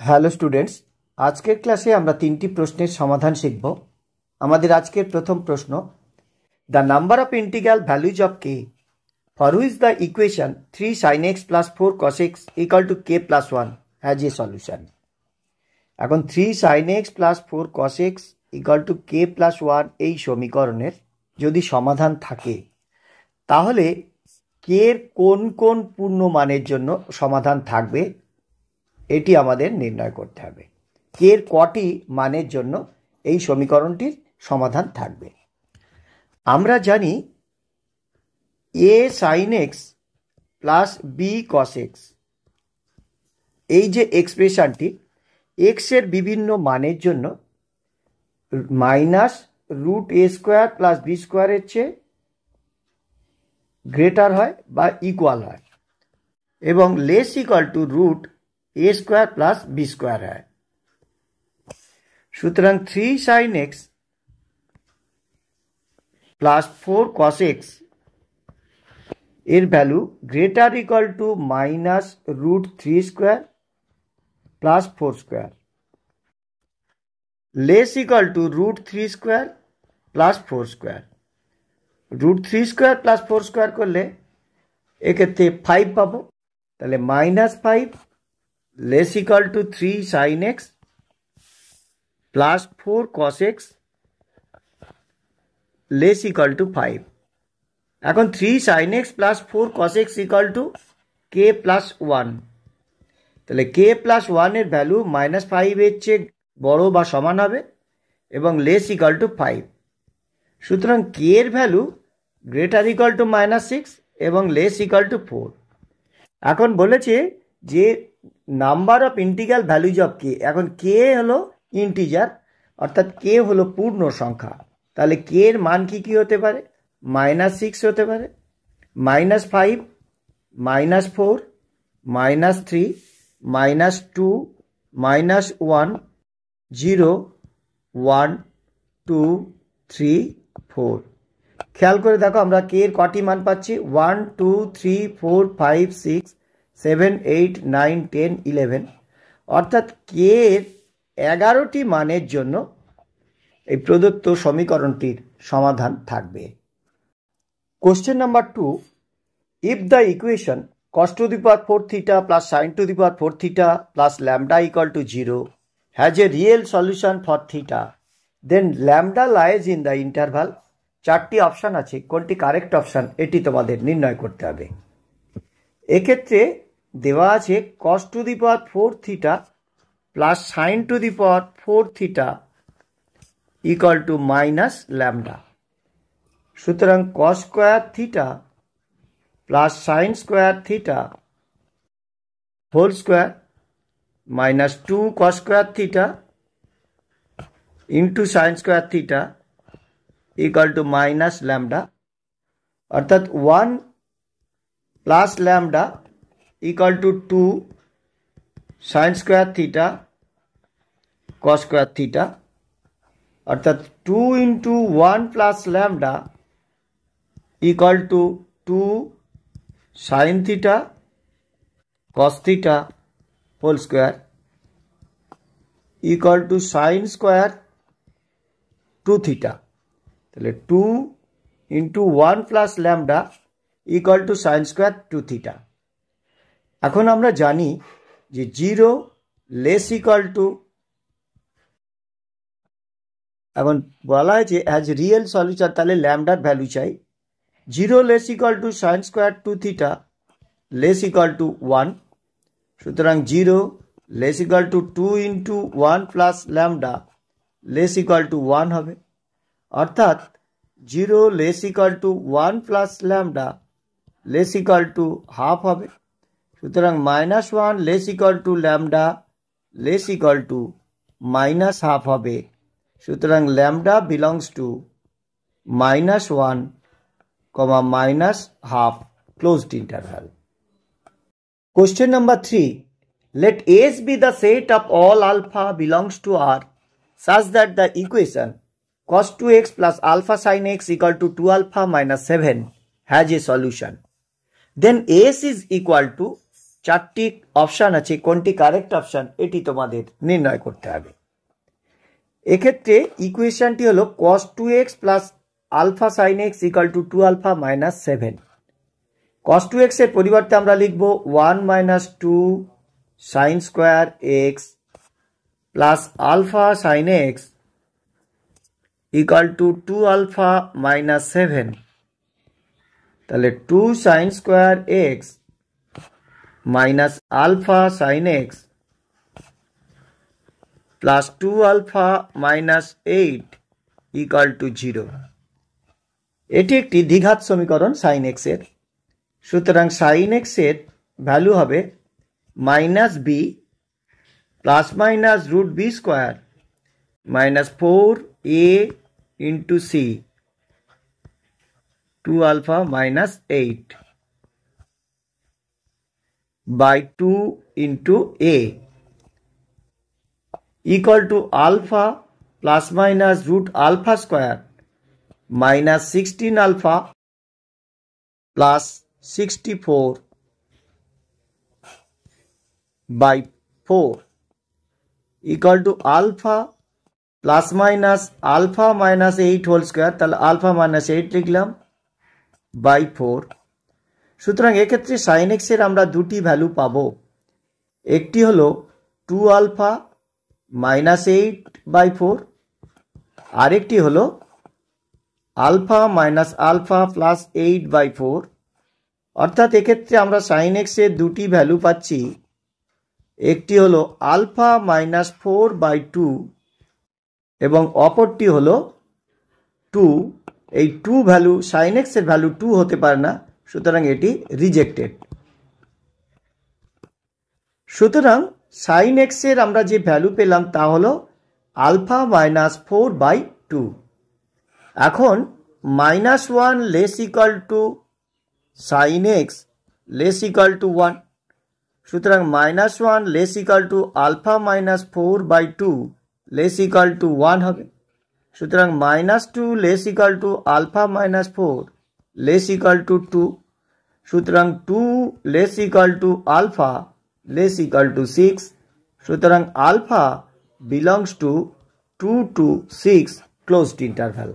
Hello students, আজকের ক্লাসে আমরা তিনটি প্রশ্নের সমাধান শিখব। আমাদের আজকের প্রথম প্রশ্ন, the number of integral values of K for which the equation 3 sin x plus 4 cos x equal to k plus 1 has a solution. এখন 3 sin x plus 4 cos x equal to k plus 1 এই সমীকরণের যদি সমাধান থাকে তাহলে কে এর কোন কোন পূর্ণ মানের জন্য সমাধান থাকবে এটি আমাদের নির্ণয় করতে হবে। কে এর কটি মানের জন্য এই সমীকরণটির সমাধান থাকবে। আমরা জানি a sin x plus b cos x এই যে এক্সপ্রেশনটি x এর বিভিন্ন মানের জন্য minus root a square plus b স্কোয়ারের চেয়ে গ্রেটার হয় বা ইকুয়াল হয় এবং less equal to root a square plus b square হয়। সুতরাং 3 sin x plus 4 cos x এর value greater equal to minus root 3 square plus 4 square less equal to root 3 square plus 4 square. Root 3 square plus 4 square করলে এক্ষেত্রে 5 পাবো, তাহলে minus 5 less equal two 3 sin x plus 4 cos x less equal two 5। এখন 3 sin x plus 4 cos x equal to k plus 1, তাহলে k plus 1 এর value minus 5 এর চেয়ে বড় বা সমান হবে এবং লেস ইকুয়াল টু 5। সুতরাং k এর value greater equal to minus 6 এবং লেস ইকুয়াল টু 4। এখন বলেছে যে number of integral values of k, এখন কে হলো ইন্টিজার অর্থাৎ কে হলো পূর্ণ সংখ্যা, তাহলে কে এর মান কি হতে পারে? মাইনাস 6 হতে পারে, minus 5, minus 4, minus 3, minus 2, minus 1, 0, 1, 2, 3, 4। খেয়াল করে দেখো আমরা কে এর কটি মান পাচ্ছি? 1, 2, 3, 4, 5, 6, 7, 8, 9, 10, 11, অর্থাৎ কে এর 11টি মানের জন্য এই প্রদত্ত সমীকরণটির সমাধান থাকবে। Question number 2, if the equation cos to the power 4 theta plus sin to the power 4 theta plus lambda equal to 0 has a real solution for theta, then lambda lies in the interval। চারটি option আছে, কোনটি correct option এটি তোমাদের নির্ণয় করতে হবে। এক্ষেত্রে দেওয়া আছে cos to the power 4 theta plus sin to the power 4 theta equal to minus lambda। সুতরাং cos square theta plus sine square theta whole square minus 2 cos square theta into sine square theta equal to minus lambda, অর্থাৎ 1 plus lambda equal to 2 sine square theta cos square theta, অর্থাৎ 2 into 1 plus lambda equal to 2 sine theta cos theta whole square equal to sine square 2 theta, তাহলে 2 into 1 plus lambda equal to sine square 2 theta. এখন আমরা জানি যে 0 less equal two, এখন বলা হয়েছে as real solution, তাহলে ল্যামডার ভ্যালু চাই। 0 less equal to sine square 2 theta less equal two 1, সুতরাং 0 less equal to 2 into 1 plus lambda less equal two 1 হবে, অর্থাৎ 0 less equal two 1 plus lambda less equal to half হবে। সুতরাং minus 1 less equal two lambda less equal to minus half হবে। সুতরাং lambda belongs to minus 1, minus half closed interval. Question number 3, let S be the set of all alpha belongs to R such that the equation cos 2x plus alpha sin x equal to 2 alpha minus 7 has a solution. Then S is equal to চারটি option আছে, কোনটি correct option এটি তোমাদের নির্ণয় করতে হবে। এক্ষেত্রে ইকুয়েশনটি হলো cos 2x plus alpha sine x equal to 2 alpha minus 7। cos 2x এর পরিবর্তে আমরা লিখব 1 minus 2 sine square x plus alpha sine x equal to 2 alpha minus 7। তাহলে 2 sine square x minus alpha sine x plus 2 alpha minus 8 equal to 0। এটি একটি দ্বিঘাত সমীকরণ sine x এর। সুতরাং সাইন এক্স এর ভ্যালু হবে minus B plus minus root B square minus 4a into C 2 alpha minus 8 by 2 into a equal to alpha plus minus root alpha square minus 16 alpha plus 64 by 4 equal to alpha plus minus alpha minus 8 whole square, তাহলে alpha minus 8 লিখলাম by 4। সুতরাং এক্ষেত্রে sign x এর আমরা দুটি value পাবো, একটি হলো 2 আলফা মাইনাস 8 বাই 4, আরেকটি হলো alpha minus alpha plus 8 by 4। অর্থাৎ এক্ষেত্রে আমরা সাইন এক্স এর দুটি ভ্যালু পাচ্ছি, একটি হলো আলফা মাইনাস 4 বাই 2 এবং অপরটি হলো 2। এই 2 ভ্যালু সাইন এক্স এর ভ্যালু 2 হতে পারে না, সুতরাং এটি রিজেক্টেড। সুতরাং সাইন এক্স এর আমরা যে ভ্যালু পেলাম তা হলো আলফা মাইনাস 4 বাই 2। এখন minus 1 less equal to sine x less equal to 1, সুতরাং minus 1 less equal to alpha minus 4 by 2 less equal to 1 হবে। সুতরাং minus 2 less equal to alpha minus 4 less equal to 2, সুতরাং 2 less equal to alpha less equal to 6, সুতরাং alpha belongs to 2 to 6 closed interval.